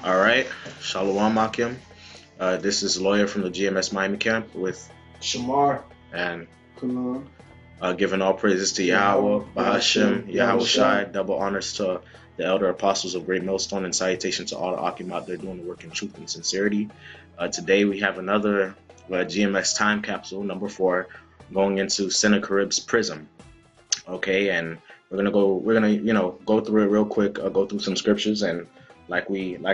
All right, Shalom Akim. This is lawyer from the GMS Miami camp with Shamar, and Kunal, giving all praises to Yahweh, Bahashim, Yahweh Shai, double honors to the elder apostles of Great Millstone, and salutation to all the Akim out there doing the work in truth and sincerity. Today we have another GMS time capsule, number 4, going into Sennacherib's Prism. Okay, and we're gonna go through it real quick, go through some scriptures, and like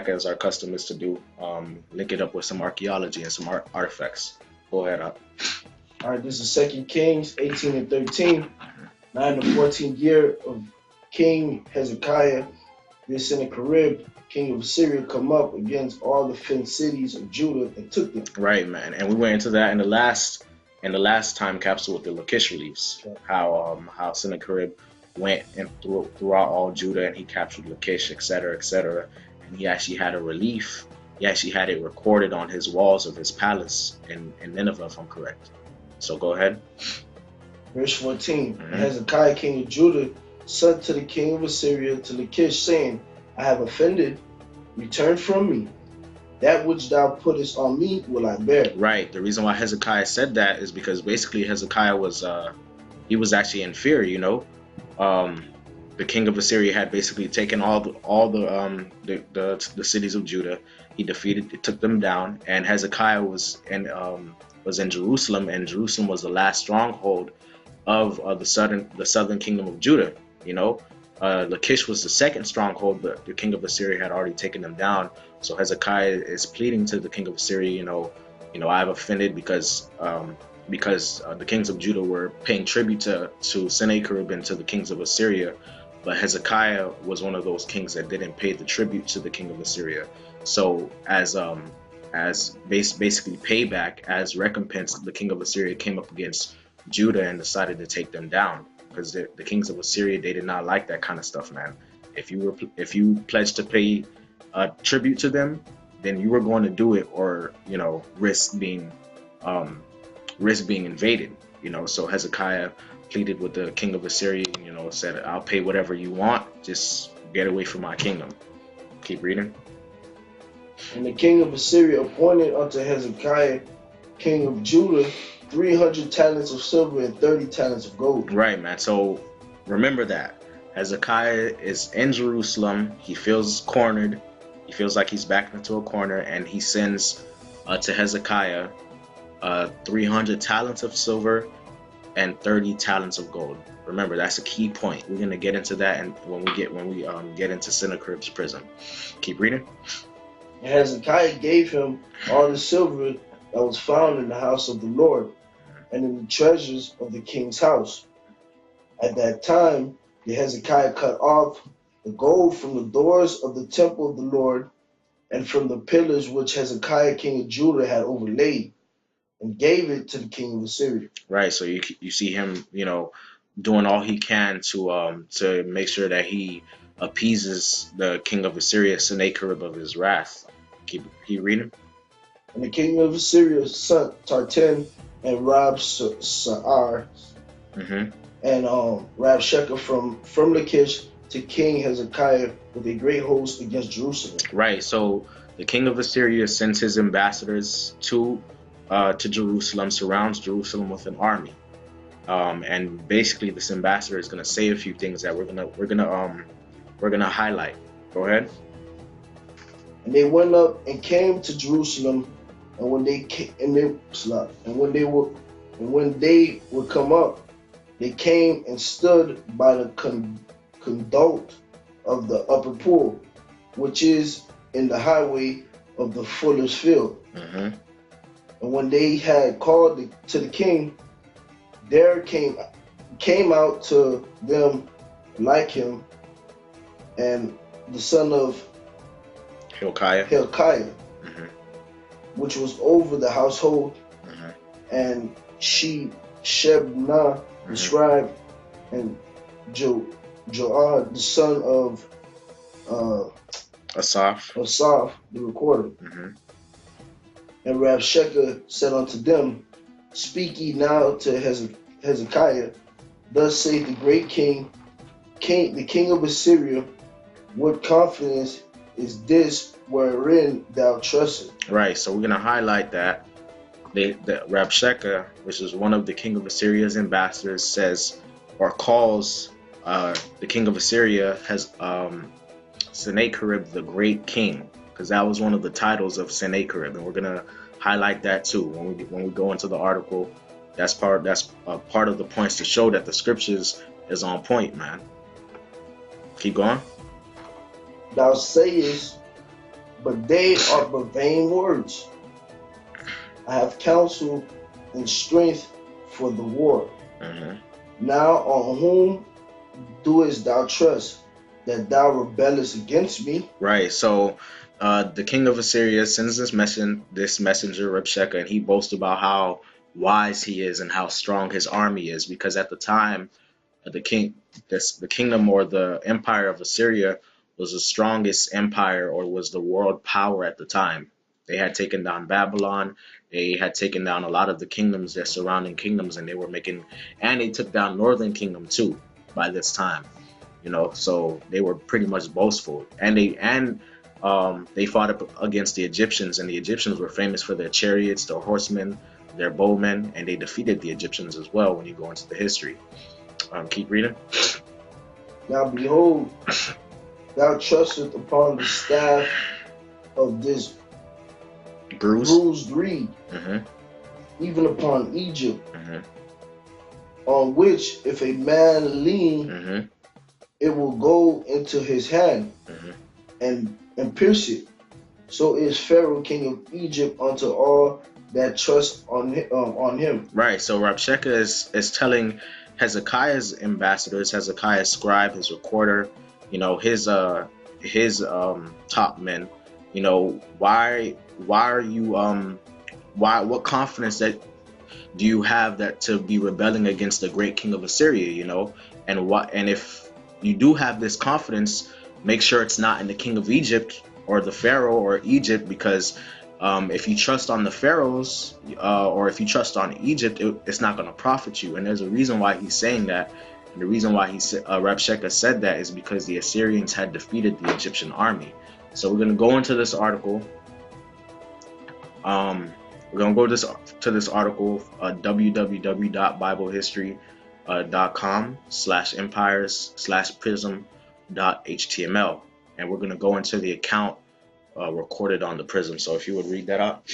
as our custom is to do, link it up with some archaeology and some artifacts. Go ahead, up. All right, this is 2 Kings 18 and 13. Now in the 14th year of King Hezekiah, did Sennacherib, king of Assyria, come up against all the fenced cities of Judah and took them. Right, man. And we went into that in the last time capsule with the Lachish reliefs. Okay. How Sennacherib went and throughout all Judah, and he captured Lachish, etc., etc. And he actually had a relief. He actually had it recorded on his walls of his palace in Nineveh, if I'm correct. So go ahead. Verse 14. Hezekiah, king of Judah, sent to the king of Assyria to Lachish, saying, I have offended, return from me. That which thou puttest on me will I bear. Right. The reason why Hezekiah said that is because basically Hezekiah was he was actually in fear. The king of Assyria had basically taken all the cities of Judah. He took them down, and Hezekiah was in Jerusalem, and Jerusalem was the last stronghold of the southern kingdom of Judah. Lachish was the second stronghold, but the king of Assyria had already taken them down. So Hezekiah is pleading to the king of Assyria, I've offended because the kings of Judah were paying tribute to Sennacherib and to the kings of Assyria, but Hezekiah was one of those kings that didn't pay the tribute to the king of Assyria. So as basically payback, as recompense, the king of Assyria came up against Judah and decided to take them down, because the kings of Assyria, they did not like that kind of stuff, man. If you pledged to pay tribute to them, then you were going to do it, or risk being invaded. So Hezekiah pleaded with the king of Assyria, said, I'll pay whatever you want, just get away from my kingdom. Keep reading. And the king of Assyria appointed unto Hezekiah, king of Judah, 300 talents of silver and 30 talents of gold. Right, man. So remember that Hezekiah is in Jerusalem. He feels cornered. He feels like he's backed into a corner, and he sends to Hezekiah 300 talents of silver and 30 talents of gold. Remember, that's a key point. We're gonna get into that, and when we get into Sennacherib's Prism. Keep reading. And Hezekiah gave him all the silver that was found in the house of the Lord and in the treasures of the king's house. At that time, the Hezekiah cut off the gold from the doors of the temple of the Lord and from the pillars which Hezekiah, king of Judah, had overlaid, and gave it to the king of Assyria. Right. So you see him, doing all he can to make sure that he appeases the king of Assyria, Sennacherib, of his wrath. Keep reading. And the king of Assyria sent Tartan and Rabshakeh and Rabshakeh from Lachish to King Hezekiah with a great host against Jerusalem. Right. So the king of Assyria sends his ambassadors to Jerusalem, surrounds Jerusalem with an army, and basically this ambassador is going to say a few things that we're gonna highlight. Go ahead. And they went up and came to Jerusalem, and when they would come up, they came and stood by the conduit of the upper pool, which is in the highway of the fuller's field. And when they had called to the king, there came out to them like him, and the son of Hilkiah, which was over the household, and Shebna the scribe, and Joah the son of Asaph the recorder. And Rabshakeh said unto them, Speak ye now to Hezekiah, thus saith the great king, the king of Assyria, what confidence is this wherein thou trustest. Right. So we're gonna highlight that that Rabshakeh, which is one of the king of Assyria's ambassadors, says or calls the king of Assyria has Sennacherib the great king, because that was one of the titles of Sennacherib, and we're gonna highlight that too when we go into the article. That's part of the points to show that the scriptures is on point, man. Keep going. Thou sayest, but they are but vain words. I have counsel and strength for the war. Now on whom doest thou trust, that thou rebellest against me? Right. So the king of Assyria sends this messenger Rabshakeh, and he boasts about how wise he is and how strong his army is, because at the time the kingdom or the empire of Assyria was the strongest empire, or was the world power at the time. They had taken down Babylon. They had taken down a lot of the kingdoms, their surrounding kingdoms, and they took down Northern Kingdom too by this time. So they were pretty much boastful, and they fought up against the Egyptians, and the Egyptians were famous for their chariots, their horsemen, their bowmen, and they defeated the Egyptians as well when you go into the history. Keep reading. Now behold, thou trustest upon the staff of this bruised reed, even upon Egypt, on which if a man lean, it will go into his hand and pierce it. So is Pharaoh king of Egypt unto all that trust on him. Right. So Rabshakeh is telling Hezekiah's ambassadors, Hezekiah's scribe, his recorder, his top men, why are you what confidence that do you have that to be rebelling against the great king of Assyria, and if you do have this confidence, make sure it's not in the king of Egypt or the Pharaoh or Egypt, because if you trust on the pharaohs or if you trust on Egypt, it's not going to profit you. And there's a reason why he's saying that. And the reason why Rabshakeh said that is because the Assyrians had defeated the Egyptian army. So we're going to go into this article. We're going to go to this article, www.biblehhistory.com/empires/prism.html. And we're going to go into the account recorded on the prism. So if you would read that up.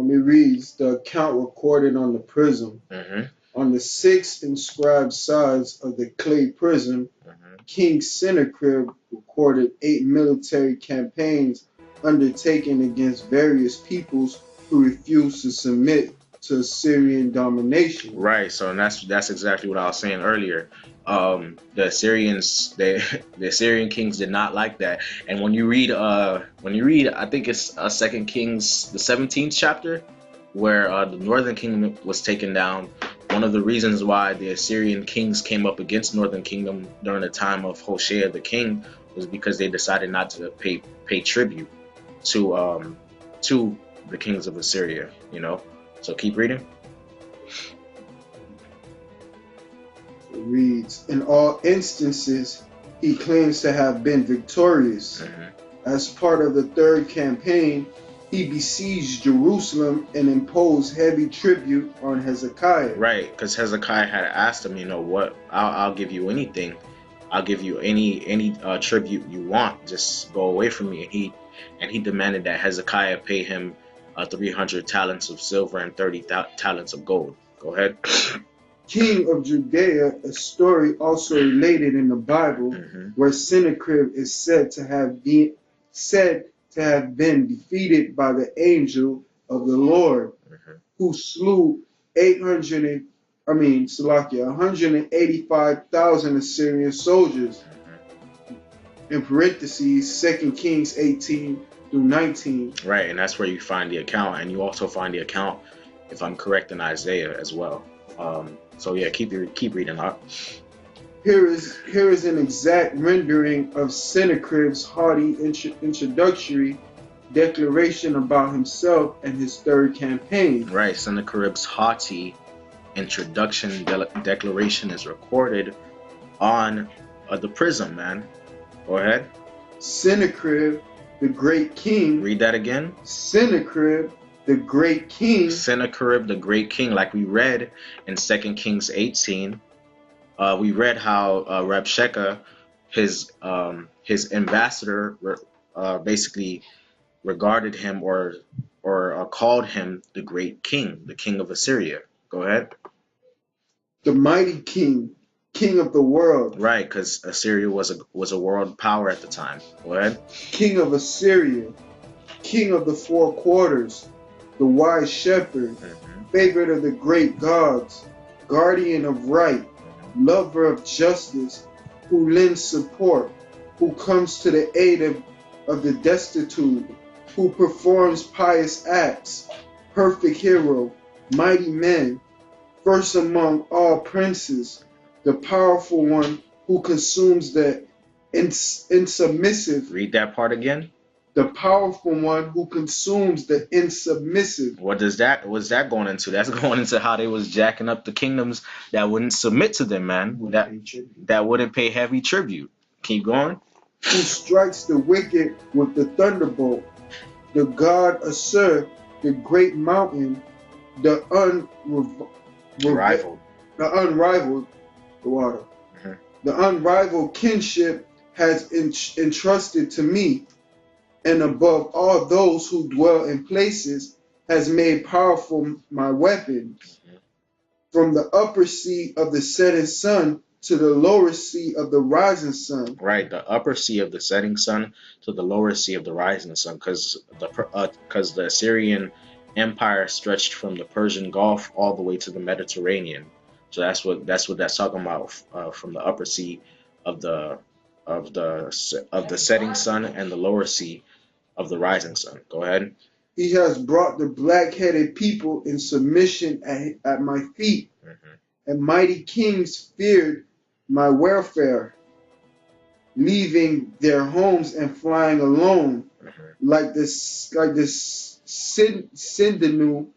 It reads, the account recorded on the prism. On the 6 inscribed sides of the clay prism, King Sennacherib recorded 8 military campaigns undertaken against various peoples who refused to submit to Assyrian domination. Right. So that's exactly what I was saying earlier. The Assyrians, the Assyrian kings did not like that. And when you read, I think it's 2 Kings, the 17th chapter, where the northern kingdom was taken down. One of the reasons why the Assyrian kings came up against Northern Kingdom during the time of Hoshea the king was because they decided not to pay tribute to the kings of Assyria. So keep reading. It reads, in all instances, he claims to have been victorious. As part of the 3rd campaign, he besieged Jerusalem and imposed heavy tribute on Hezekiah. Right, because Hezekiah had asked him, what, I'll give you anything. I'll give you any tribute you want. Just go away from me. And he demanded that Hezekiah pay him 300 talents of silver and 30 talents of gold. Go ahead. King of Judea, a story also related in the Bible, where Sennacherib is said to have been defeated by the angel of the Lord, who slew 185,000 Assyrian soldiers. In parentheses, 2 Kings 18-19. Right, and that's where you find the account, and you also find the account, if I'm correct, in Isaiah as well. So yeah, keep reading up. Here is an exact rendering of Sennacherib's haughty introductory declaration about himself and his 3rd campaign. Right, Sennacherib's haughty introduction declaration is recorded on the prism, man. Go ahead. Sennacherib, the great king. Read that again. Sennacherib, the great king. Sennacherib, the great king, like we read in 2 Kings 18. We read how Rabshakeh, his ambassador, basically regarded him or called him the great king, the king of Assyria. Go ahead. The mighty king, king of the world. Right, because Assyria was a world power at the time. Go ahead. King of Assyria, king of the four quarters, the wise shepherd, favorite of the great gods, guardian of right, lover of justice, who lends support, who comes to the aid of the destitute, who performs pious acts, perfect hero, mighty man, first among all princes, the powerful one who consumes the insubmissive. Read that part again. The powerful one who consumes the insubmissive. What's that going into? That's going into how they was jacking up the kingdoms that wouldn't submit to them, man. That wouldn't pay heavy tribute. Keep going. Who strikes the wicked with the thunderbolt, the god Assur, the great mountain, the unrivaled water. The unrivaled kinship has entrusted to me, and above all those who dwell in places has made powerful my weapons. From the upper sea of the setting sun to the lower sea of the rising sun. Right, the upper sea of the setting sun to the lower sea of the rising sun, because the Assyrian Empire stretched from the Persian Gulf all the way to the Mediterranean. So that's what that's talking about, from the upper sea of the setting sun and the lower sea of the rising sun. Go ahead. He has brought the black-headed people in submission at my feet, and mighty kings feared my welfare, leaving their homes and flying alone, like this Sindanu,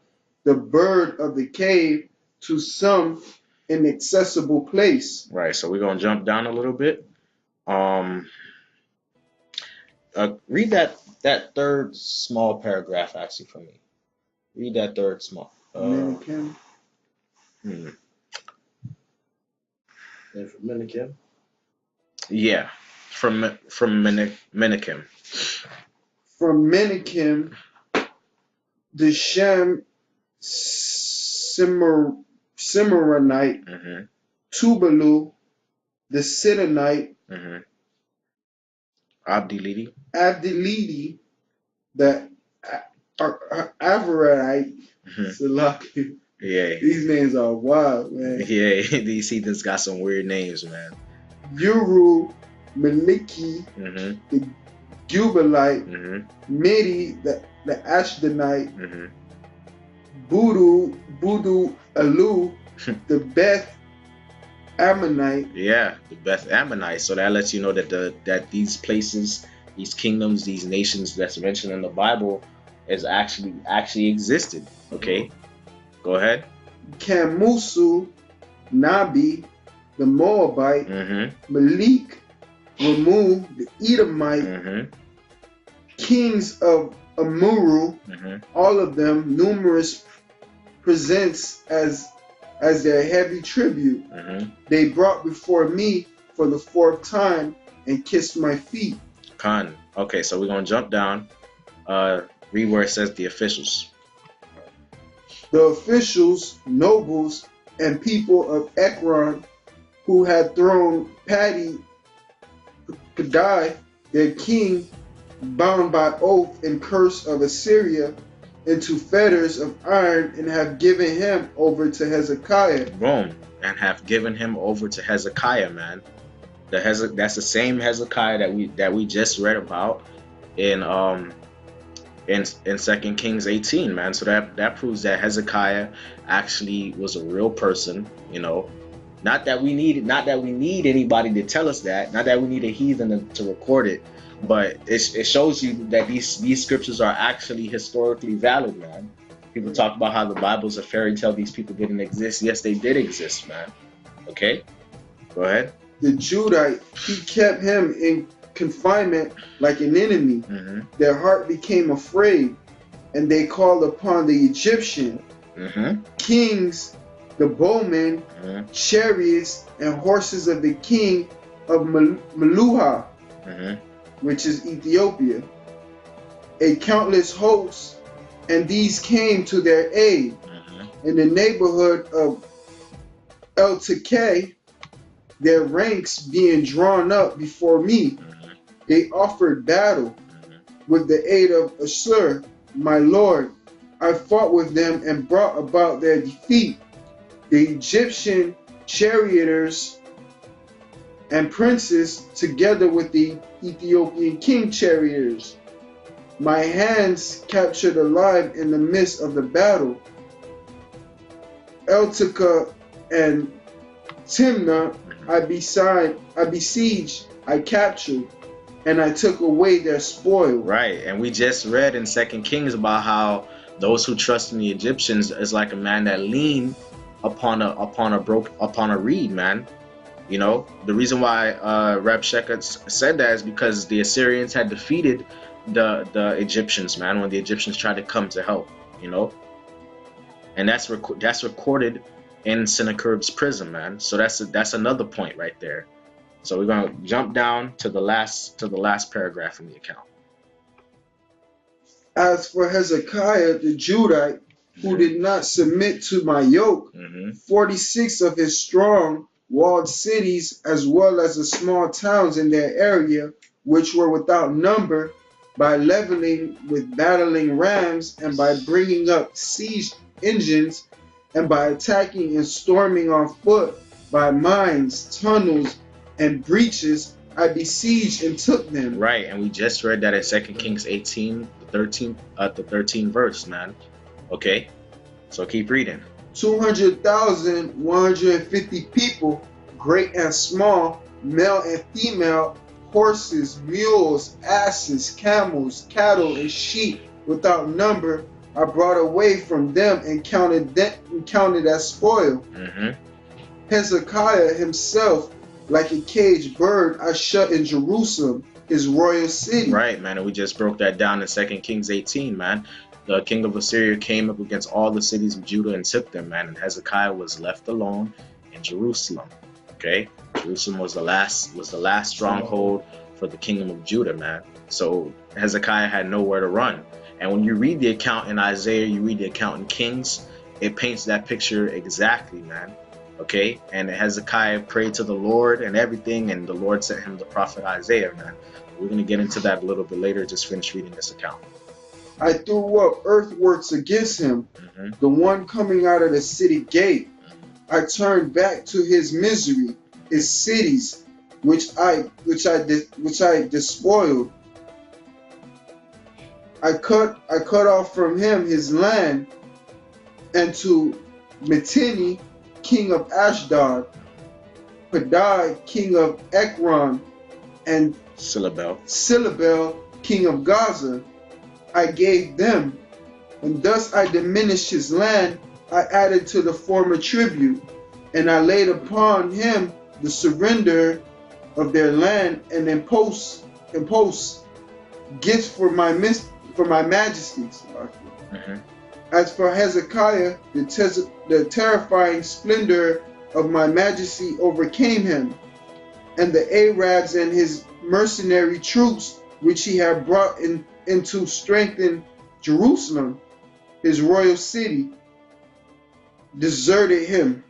the bird of the cave, to some inaccessible place. Right. So we're gonna jump down a little bit. Read that third small paragraph actually for me. Read that third small. Menachem. Yeah, from Menachem. From Menachem, the Shem Cimarronite, Tubalu, the Sidonite, Abdilidi, the Avarite, Salaki. Yeah. These names are wild, man. Yeah, these heathens got some weird names, man. Uru, Maliki, the Gubalite, Midi, the Ashdonite, Budu Alu, the Beth Ammonite. Yeah, the Beth Ammonite. So that lets you know that these places, these kingdoms, these nations that's mentioned in the Bible is actually existed. Okay, go ahead. Kamusu, Nabi, the Moabite, Malik, Ramu, the Edomite, kings of Amuru, all of them numerous presents as their heavy tribute. They brought before me for the fourth time and kissed my feet. Khan. Okay, so we're gonna jump down. Read where it says the officials. The officials, nobles, and people of Ekron who had thrown Padai, their king, bound by oath and curse of Assyria, into fetters of iron, and have given him over to Hezekiah. Boom. And have given him over to Hezekiah, man. That's the same Hezekiah that we just read about in 2 Kings 18, man. So that proves that Hezekiah actually was a real person, you know. Not that we need anybody to tell us that, not that we need a heathen to record it, but it shows you that these scriptures are actually historically valid, man. People talk about how the Bible's a fairy tale, these people didn't exist. Yes, they did exist, man. Okay, go ahead. The Judite, he kept him in confinement like an enemy. Their heart became afraid, and they called upon the Egyptian kings, the bowmen, chariots, and horses of the king of Meluha, which is Ethiopia, a countless host, and these came to their aid. In the neighborhood of El Tekeh, their ranks being drawn up before me, they offered battle. With the aid of Assur, my lord, I fought with them and brought about their defeat. The Egyptian charioteers and princes, together with the Ethiopian king charioteers, my hands captured alive in the midst of the battle. Eltica and Timnah I besieged, I captured, and I took away their spoil. Right, and we just read in 2 Kings about how those who trust in the Egyptians is like a man that lean upon a reed, man. You know, the reason why Rabshakeh said that is because the Assyrians had defeated the Egyptians, man, when the Egyptians tried to come to help, you know. And that's recorded in Sennacherib's prism, man. So that's another point right there. So we're gonna jump down to the last paragraph in the account. As for Hezekiah the Judite, who did not submit to my yoke, 46 of his strong walled cities, as well as the small towns in their area, which were without number, by leveling with battling rams, and by bringing up siege engines, and by attacking and storming on foot, by mines, tunnels, and breaches, I besieged and took them. Right, and we just read that in 2 Kings 18, the 13th verse, man. Okay, so keep reading. 200,150 people, great and small, male and female, horses, mules, asses, camels, cattle, and sheep without number, I brought away from them and counted as spoil. Hezekiah himself, like a caged bird, I shut in Jerusalem, his royal city. Right, man, and we just broke that down in 2 Kings 18, man. The king of Assyria came up against all the cities of Judah and took them, man, and Hezekiah was left alone in Jerusalem. Okay, Jerusalem was the last stronghold for the kingdom of Judah, man. So Hezekiah had nowhere to run. And when you read the account in Isaiah, you read the account in Kings, it paints that picture exactly, man. Okay, and Hezekiah prayed to the Lord and everything, and the Lord sent him the prophet Isaiah, man. We're going to get into that a little bit later. Just finish reading this account. I threw up earthworks against him, the one coming out of the city gate. I turned back to his misery, his cities, which I despoiled. I cut off from him his land, and to Mittini, king of Ashdod, Padai, king of Ekron, and Silabel, king of Gaza, I gave them, and thus I diminished his land. I added to the former tribute, and I laid upon him the surrender of their land, and imposed gifts for my majesties. As for Hezekiah, the terrifying splendor of my majesty overcame him, and the Arabs and his mercenary troops, which he had brought in to strengthen Jerusalem, his royal city, deserted him.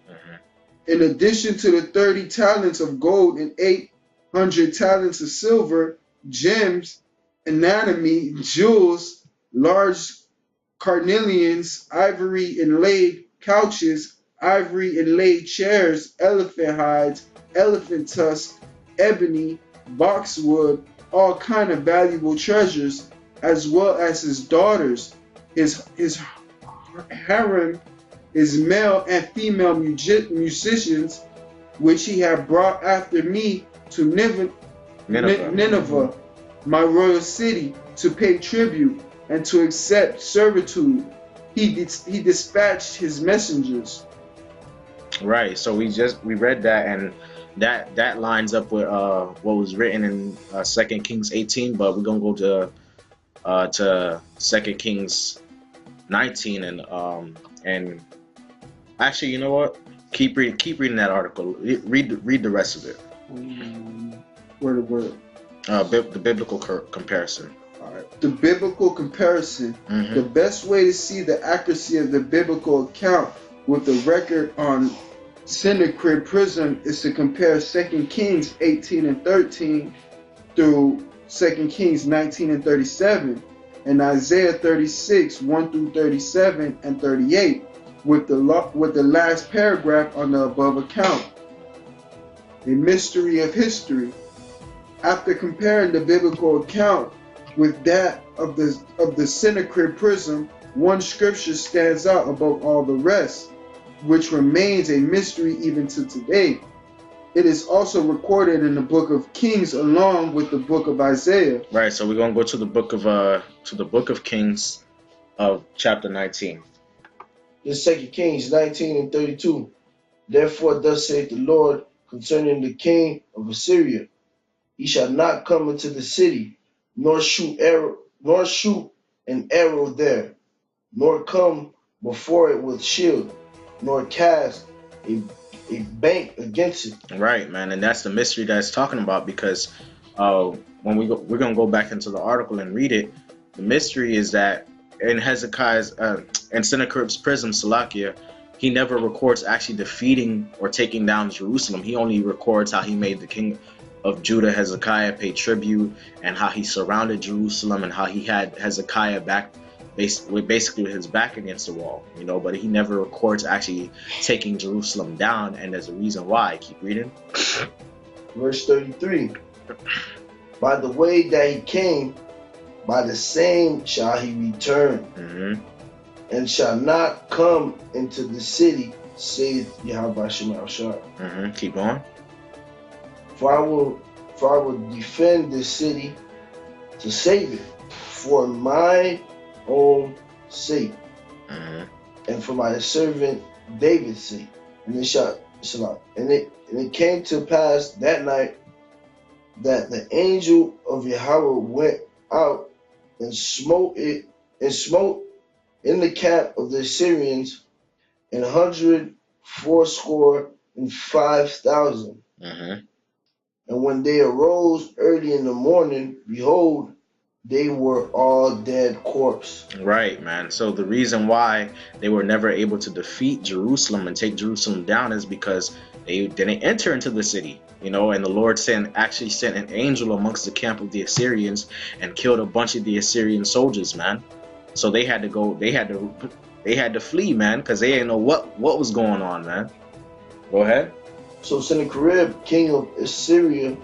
In addition to the 30 talents of gold and 800 talents of silver, gems, anatomy, jewels, large carnelians, ivory inlaid couches, ivory inlaid chairs, elephant hides, elephant tusks, ebony, boxwood, all kind of valuable treasures, as well as his daughters, his harem, his male and female musicians, which he had brought after me to Nineveh, my royal city, to pay tribute and to accept servitude. He dispatched his messengers. Right, so we read that, and that lines up with what was written in 2 Kings 18, but we're gonna go to 2 Kings 19 and actually, you know what? Keep reading that article. Read the rest of it. Word to word. The biblical comparison. All right. The biblical comparison. Mm-hmm. The best way to see the accuracy of the biblical account with the record on Sennacherib Prism is to compare 2 Kings 18 and 13 through 2 Kings 19 and 37 and Isaiah 36 1 through 37 and 38 with the last paragraph on the above account. A mystery of history. After comparing the biblical account with that of the Sennacherib Prism, one scripture stands out above all the rest, which remains a mystery even to today. It is also recorded in the book of Kings along with the book of Isaiah. Right, so we're gonna go to the book of Kings of chapter 19. This 2 Kings 19 and 32. Therefore thus saith the Lord concerning the king of Assyria, he shall not come into the city, nor shoot an arrow there, nor come before it with shield, nor cast a bank against it. Right, man, and that's the mystery that it's talking about, because when we're gonna go back into the article and read it. The mystery is that in Hezekiah's and Sennacherib's prism, Salakia, he never records actually defeating or taking down Jerusalem. He only records how he made the king of Judah, Hezekiah, pay tribute, and how he surrounded Jerusalem, and how he had Hezekiah back basically with his back against the wall, you know, but he never records actually taking Jerusalem down, and there's a reason why. Keep reading. Verse 33. By the way that he came, by the same shall he return, and shall not come into the city, saith Yahweh Shema Shah. Keep going. For I will defend this city to save it for my own sake, and for my servant David's sake. And it came to pass that night that the angel of Yahweh went out and smote in the camp of the Assyrians 185,000. And when they arose early in the morning, behold, they were all dead corpse. Right, man. So the reason why they were never able to defeat Jerusalem and take Jerusalem down is because they didn't enter into the city, you know, and the Lord actually sent an angel amongst the camp of the Assyrians and killed a bunch of the Assyrian soldiers, man. So they had to flee, man, because they didn't know what was going on, man. Go ahead. So Sennacherib, king of Assyria,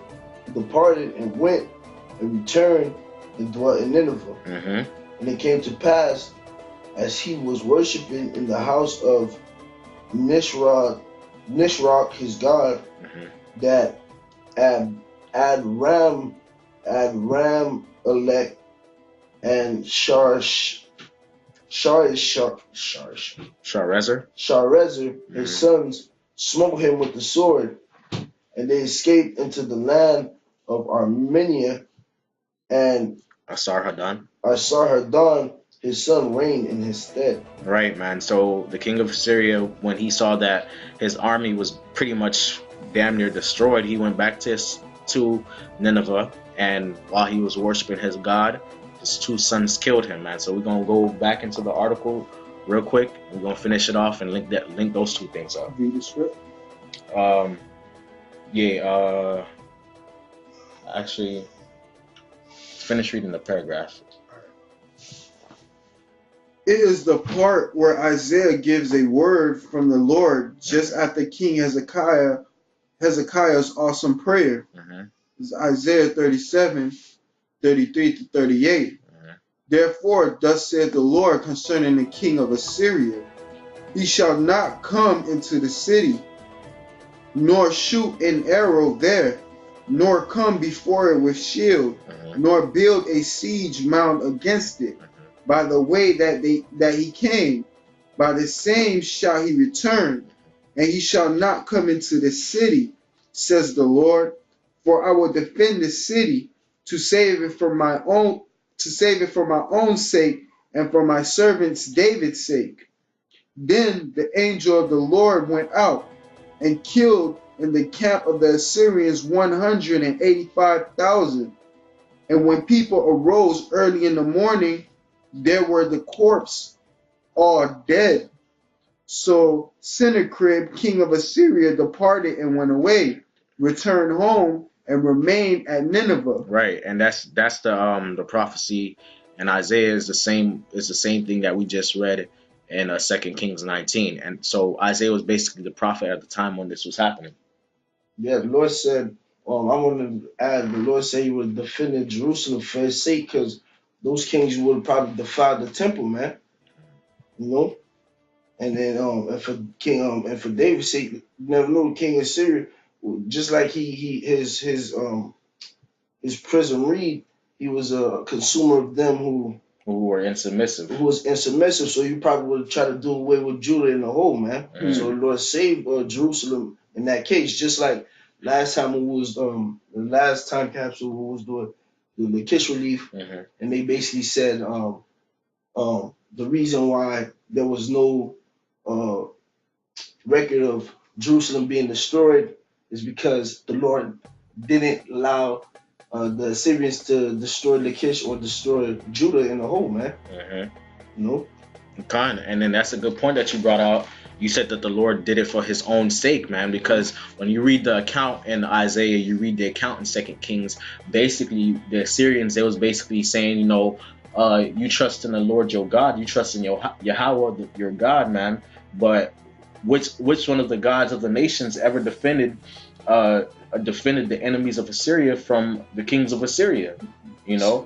departed and went and returned and dwelt in Nineveh. And it came to pass, as he was worshiping in the house of Nisroch his god, that Adram Elect and Sharezer, his sons, smote him with the sword, and they escaped into the land of Armenia, and Asarhaddon, his son, reigned in his stead. Right, man. So the king of Assyria, when he saw that his army was pretty much damn near destroyed, he went back to Nineveh, and while he was worshiping his god, his two sons killed him, man. So we're gonna go back into the article real quick. We're gonna finish it off and link those two things up. Read the script. Actually, finish reading the paragraph. It is the part where Isaiah gives a word from the Lord just after King Hezekiah's awesome prayer. It's Isaiah 37, 33 to 38. Therefore, thus saith the Lord concerning the king of Assyria, he shall not come into the city, nor shoot an arrow there, nor come before it with shield, nor build a siege mound against it. By the way that he came, by the same shall he return, and he shall not come into the city, says the Lord, for I will defend the city to save it for my own sake and for my servant's David's sake. Then the angel of the Lord went out and killed in the camp of the Assyrians 185,000. And when people arose early in the morning, there were the corpse all dead. So Sennacherib, king of Assyria, departed and went away, returned home, and remained at Nineveh. Right, and that's the prophecy, and Isaiah is the same thing that we just read in 2 Kings 19. And so Isaiah was basically the prophet at the time when this was happening. Yeah, the Lord said, I want to add, the Lord said he would defend Jerusalem for his sake, because those kings would probably defile the temple, man. You know? And then and for David's sake, you never know, the king of Syria, just like his prison reed, he was a consumer of them who were insubmissive. Who was insubmissive, so you probably would try to do away with Judah in the whole, man. Mm. So the Lord saved Jerusalem in that case, just like last time the last time Capsule was doing the kiss relief, mm-hmm. and they basically said the reason why there was no record of Jerusalem being destroyed is because the Lord didn't allow the Assyrians to destroy Lachish or destroy Judah in the whole, man. Mm-hmm. You know? And then that's a good point that you brought out. You said that the Lord did it for his own sake, man, because when you read the account in Isaiah, you read the account in 2 Kings, basically the Assyrians, they was basically saying, you trust in the Lord your God, you trust in Yahweh your God, man, but which one of the gods of the nations ever defended the enemies of Assyria from the kings of Assyria? Yeah,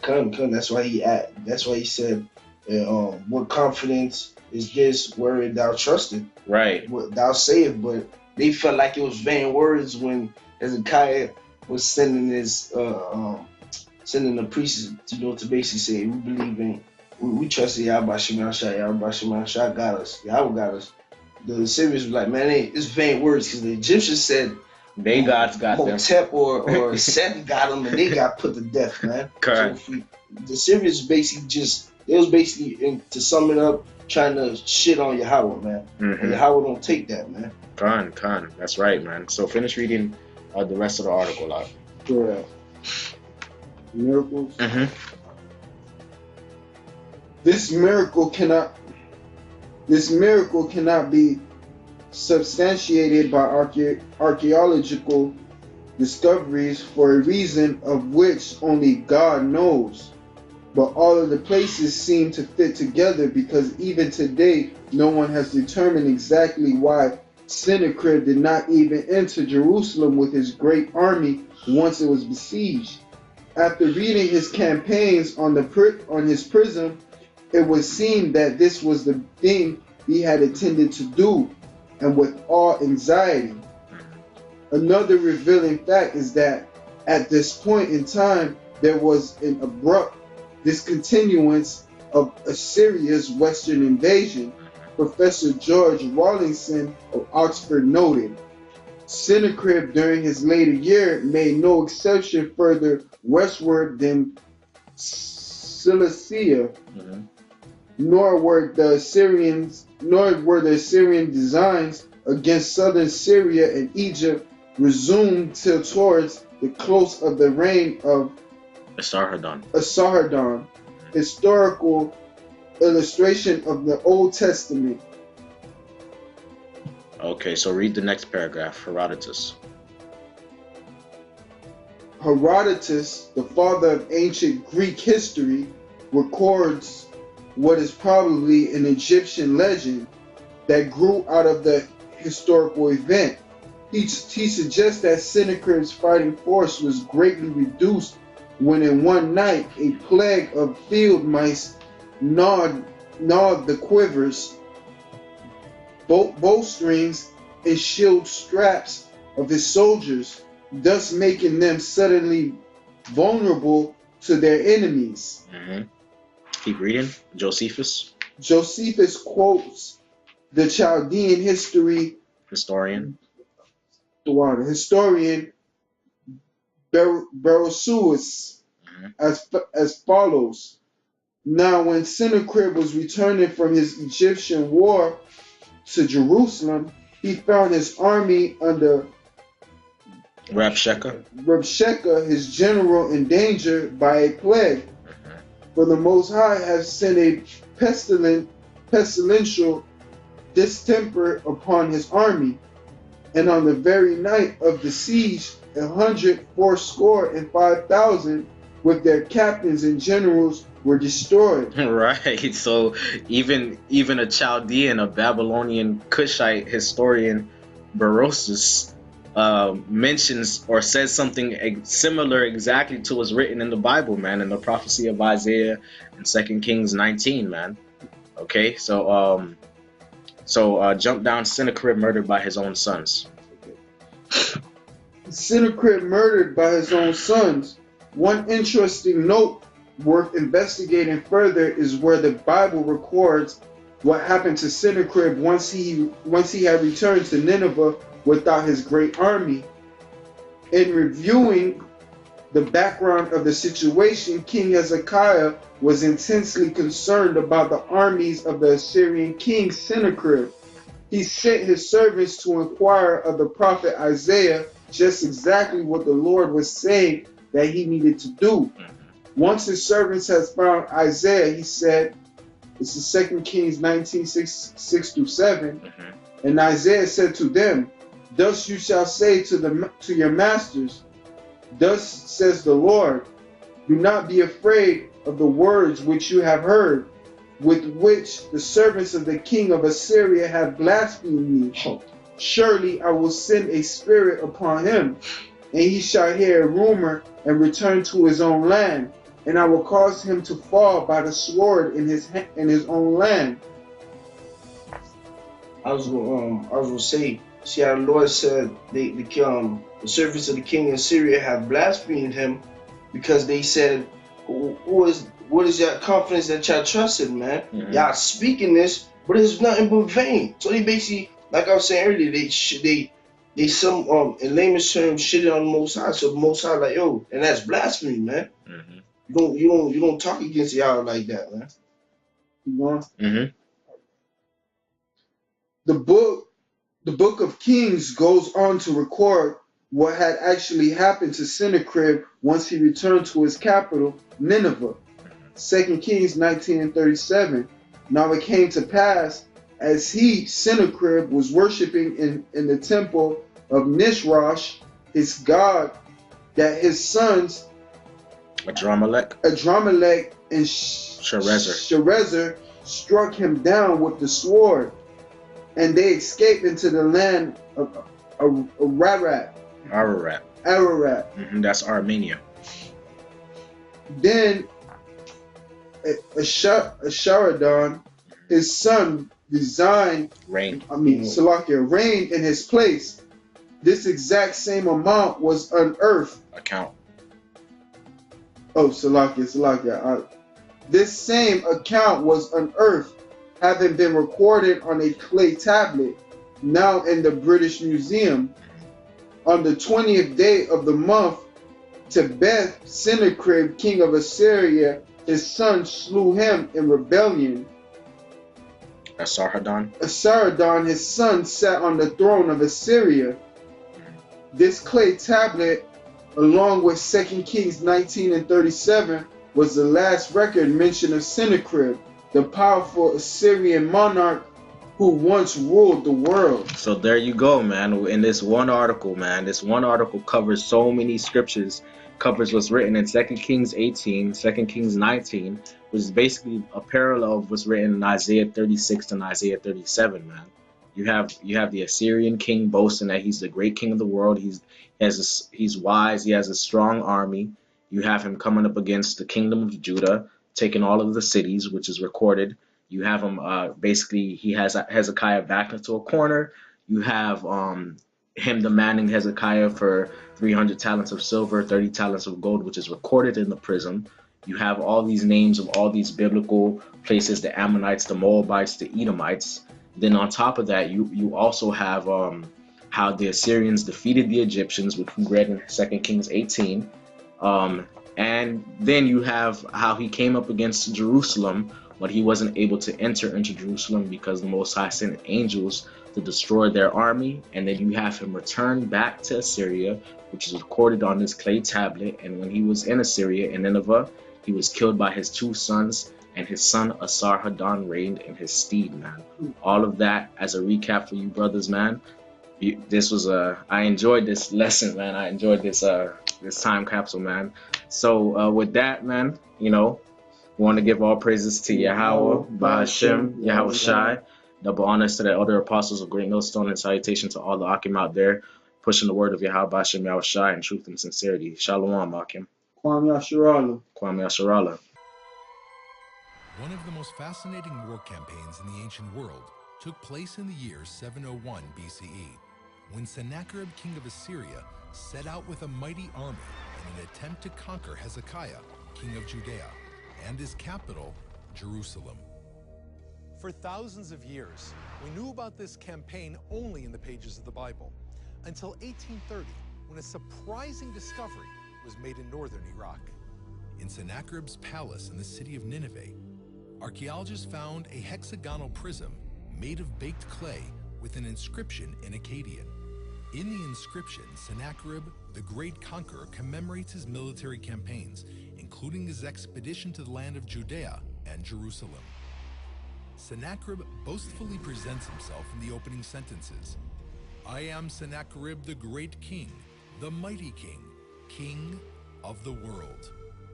come. That's why he said, what confidence is this word thou trusted? Right. What thou sayest, but they felt like it was vain words when Hezekiah was sending the priests to basically say, we trust in Yahweh Shemashah got us. Yahweh got us. The Assyrians was like, man, it's vain words, because the Egyptians said they gods got them. Hotep or Seth got them, and they got put to death, man. Correct. So the Assyrians basically to sum it up, trying to shit on Yahweh, man. Mm-hmm. And Yahweh don't take that, man. Khan, that's right, man. So finish reading the rest of the article out. Correct. Miracles. Mm-hmm. This miracle cannot be substantiated by archaeological discoveries, for a reason of which only God knows. But all of the places seem to fit together, because even today no one has determined exactly why Sennacherib did not even enter Jerusalem with his great army once it was besieged. After reading his campaigns on his prism, it would seem that this was the thing he had intended to do, and with all anxiety. Another revealing fact is that at this point in time, there was an abrupt discontinuance of Assyria's western invasion. Professor George Rawlinson of Oxford noted, Sennacherib during his later year made no exception further westward than Cilicia, nor were the Assyrian designs against southern Syria and Egypt resumed till towards the close of the reign of Esarhaddon, historical illustration of the Old Testament. Okay, so read the next paragraph, Herodotus. Herodotus, the father of ancient Greek history, records what is probably an Egyptian legend that grew out of the historical event. He suggests that Sennacherib's fighting force was greatly reduced when in one night a plague of field mice gnawed the quivers, bowstrings, and shield straps of his soldiers, thus making them suddenly vulnerable to their enemies. Mm-hmm. Keep reading. Josephus quotes the Chaldean historian the water. Historian Berosus as follows. Now, when Sennacherib was returning from his Egyptian war to Jerusalem, he found his army under Rabshakeh, his general, in danger by a plague. For the Most High has sent a pestilential distemper upon his army, and on the very night of the siege, 180,500 with their captains and generals were destroyed. Right. So even a Chaldean, a Babylonian Cushite historian, Berosus, mentions or says something similar exactly to what's written in the Bible, man, in the prophecy of Isaiah and 2 Kings 19, man. Okay, so jump down. Sennacherib murdered by his own sons. Sennacherib murdered by his own sons. One interesting note worth investigating further is where the Bible records what happened to Sennacherib once he had returned to Nineveh without his great army. In reviewing the background of the situation, King Hezekiah was intensely concerned about the armies of the Assyrian king Sennacherib. He sent his servants to inquire of the prophet Isaiah just exactly what the Lord was saying that he needed to do. Once his servants had found Isaiah, he said, this is 2 Kings 19, 6-7, and Isaiah said to them, thus you shall say to your masters, thus says the Lord, do not be afraid of the words which you have heard, with which the servants of the king of Assyria have blasphemed me. Surely I will send a spirit upon him, and he shall hear a rumor and return to his own land, and I will cause him to fall by the sword in his own land. I was gonna say, see how the Lord said the servants of the king of Syria have blasphemed him because they said, what is your confidence that y'all trusted, man? Y'all speaking this, but it's nothing but vain. So they basically, like I was saying earlier, they some in layman's terms shitted on the Most High. So the Most High like, yo, and that's blasphemy, man. You don't talk against y'all like that, man. The book of Kings goes on to record what had actually happened to Sennacherib once he returned to his capital, Nineveh. 2 Kings 19:37. Now it came to pass, as Sennacherib, was worshiping in the temple of Nisroch, his god, that his sons Adramelech and Sharezer struck him down with the sword, and they escaped into the land of Ararat. That's Armenia. Then Asharadan, his son, reigned in his place. This exact same amount was unearthed. This same account was unearthed, having been recorded on a clay tablet, now in the British Museum. On the 20th day of the month, Tebeth, Sennacherib, king of Assyria, his son slew him in rebellion. Esarhaddon, his son, sat on the throne of Assyria. This clay tablet, along with 2 Kings 19:37, was the last record mention of Sennacherib, the powerful Assyrian monarch who once ruled the world. So there you go, man. In this one article, man, this one article covers so many scriptures, covers what's written in 2 Kings 18, 2 Kings 19, which is basically a parallel of what's written in Isaiah 36 and Isaiah 37, man. You have the Assyrian king boasting that he's the great king of the world. He's wise. He has a strong army. You have him coming up against the kingdom of Judah, taking all of the cities, which is recorded. You have him basically, he has Hezekiah backed into a corner. You have him demanding Hezekiah for 300 talents of silver, 30 talents of gold, which is recorded in the prism. You have all these names of all these biblical places, the Ammonites, the Moabites, the Edomites. Then on top of that, you also have how the Assyrians defeated the Egyptians, which we read in 2 Kings 18. And then you have how he came up against Jerusalem, but he wasn't able to enter into Jerusalem because the Most High sent angels to destroy their army. And then you have him return back to Assyria, which is recorded on this clay tablet. And when he was in Assyria, in Nineveh, he was killed by his 2 sons, and his son Asarhaddon reigned in his stead, man. All of that as a recap for you brothers, man. This was I enjoyed this lesson, man. I enjoyed this this time capsule, man. So with that, man, we want to give all praises to Yahweh, Bahashem, Yahweh Shai. Double honors to the elder apostles of Great Millstone, and salutation to all the Akim out there pushing the word of Yahweh, Bahashem, Yahweh Shai in truth and sincerity. Shalom, Akim. Kwame Yasharala. Kwame Yasharala. One of the most fascinating war campaigns in the ancient world took place in the year 701 BCE, when Sennacherib, king of Assyria, set out with a mighty army in an attempt to conquer Hezekiah, king of Judea, and his capital, Jerusalem. For thousands of years, we knew about this campaign only in the pages of the Bible, until 1830, when a surprising discovery was made in northern Iraq. In Sennacherib's palace in the city of Nineveh, archaeologists found a hexagonal prism made of baked clay with an inscription in Akkadian. In the inscription, Sennacherib, the great conqueror, commemorates his military campaigns, including his expedition to the land of Judea and Jerusalem. Sennacherib boastfully presents himself in the opening sentences. I am Sennacherib, the great king, the mighty king, king of the world.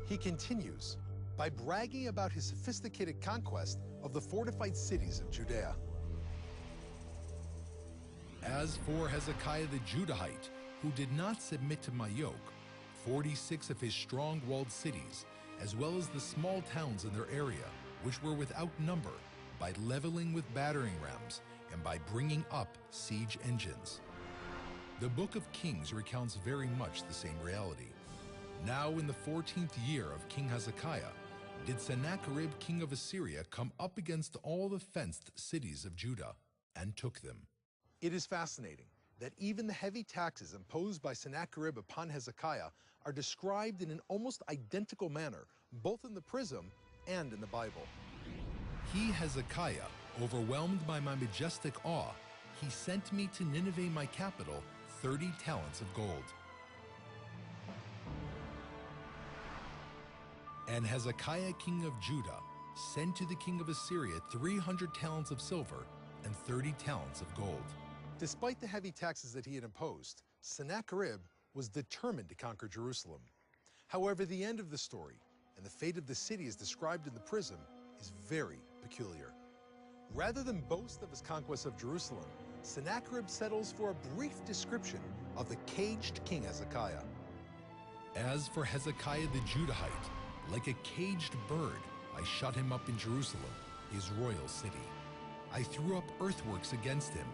He continues by bragging about his sophisticated conquest of the fortified cities of Judea. As for Hezekiah the Judahite, who did not submit to my yoke, 46 of his strong-walled cities, as well as the small towns in their area, which were without number, by leveling with battering rams and by bringing up siege engines. The Book of Kings recounts very much the same reality. Now in the 14th year of King Hezekiah, did Sennacherib, king of Assyria, come up against all the fenced cities of Judah and took them. It is fascinating that even the heavy taxes imposed by Sennacherib upon Hezekiah are described in an almost identical manner, both in the Prism and in the Bible. He, Hezekiah, overwhelmed by my majestic awe, he sent me to Nineveh, my capital, 30 talents of gold. And Hezekiah, king of Judah, sent to the king of Assyria 300 talents of silver and 30 talents of gold. Despite the heavy taxes that he had imposed, Sennacherib was determined to conquer Jerusalem. However, the end of the story and the fate of the city as described in the Prism is very peculiar. Rather than boast of his conquest of Jerusalem, Sennacherib settles for a brief description of the caged king Hezekiah. As for Hezekiah the Judahite, like a caged bird, I shut him up in Jerusalem, his royal city. I threw up earthworks against him,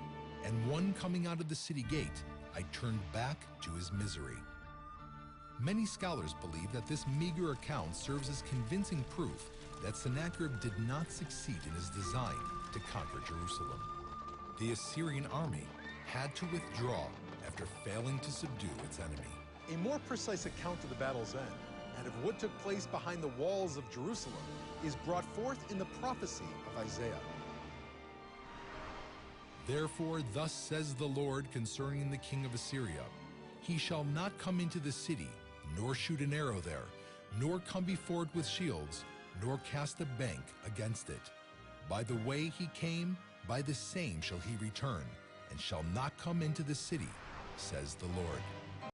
and one coming out of the city gate, I turned back to his misery. Many scholars believe that this meager account serves as convincing proof that Sennacherib did not succeed in his design to conquer Jerusalem. The Assyrian army had to withdraw after failing to subdue its enemy. A more precise account of the battle's end and of what took place behind the walls of Jerusalem is brought forth in the prophecy of Isaiah. Therefore, thus says the Lord concerning the king of Assyria, he shall not come into the city, nor shoot an arrow there, nor come before it with shields, nor cast a bank against it. By the way he came, by the same shall he return, and shall not come into the city, says the Lord.